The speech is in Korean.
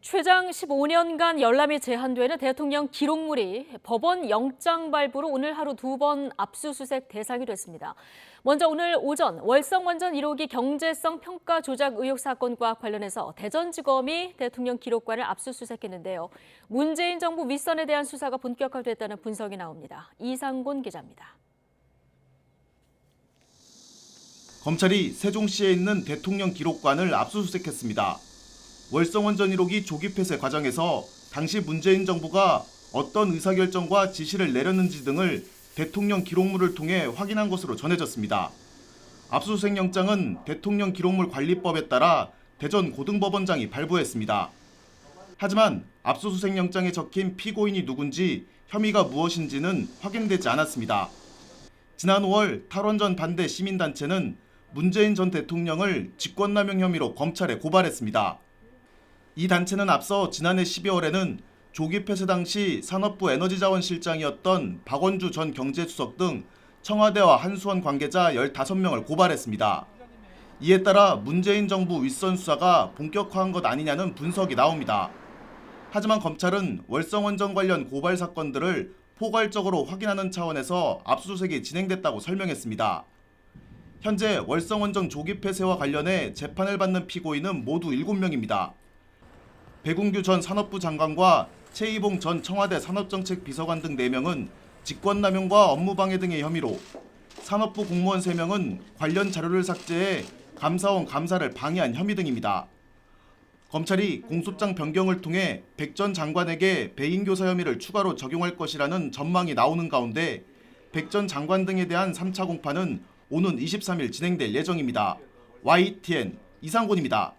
최장 15년간 열람이 제한되는 대통령 기록물이 법원 영장 발부로 오늘 하루 2번 압수수색 대상이 됐습니다. 먼저 오늘 오전 월성원전 1호기 경제성 평가 조작 의혹 사건과 관련해서 대전지검이 대통령 기록관을 압수수색했는데요. 문재인 정부 윗선에 대한 수사가 본격화됐다는 분석이 나옵니다. 이상곤 기자입니다. 검찰이 세종시에 있는 대통령 기록관을 압수수색했습니다. 월성원전 1호기 조기 폐쇄 과정에서 당시 문재인 정부가 어떤 의사결정과 지시를 내렸는지 등을 대통령 기록물을 통해 확인한 것으로 전해졌습니다. 압수수색 영장은 대통령 기록물 관리법에 따라 대전 고등법원장이 발부했습니다. 하지만 압수수색 영장에 적힌 피고인이 누군지 혐의가 무엇인지는 확인되지 않았습니다. 지난 5월 탈원전 반대 시민단체는 문재인 전 대통령을 직권남용 혐의로 검찰에 고발했습니다. 이 단체는 앞서 지난해 12월에는 조기 폐쇄 당시 산업부 에너지자원실장이었던 박원주 전 경제수석 등 청와대와 한수원 관계자 15명을 고발했습니다. 이에 따라 문재인 정부 윗선 수사가 본격화한 것 아니냐는 분석이 나옵니다. 하지만 검찰은 월성원전 관련 고발 사건들을 포괄적으로 확인하는 차원에서 압수수색이 진행됐다고 설명했습니다. 현재 월성원전 조기 폐쇄와 관련해 재판을 받는 피고인은 모두 7명입니다. 백운규 전 산업부 장관과 최이봉 전 청와대 산업정책 비서관 등 4명은 직권남용과 업무방해 등의 혐의로, 산업부 공무원 3명은 관련 자료를 삭제해 감사원 감사를 방해한 혐의 등입니다. 검찰이 공소장 변경을 통해 백 전 장관에게 배임교사 혐의를 추가로 적용할 것이라는 전망이 나오는 가운데 백 전 장관 등에 대한 3차 공판은 오는 23일 진행될 예정입니다. YTN 이상곤입니다.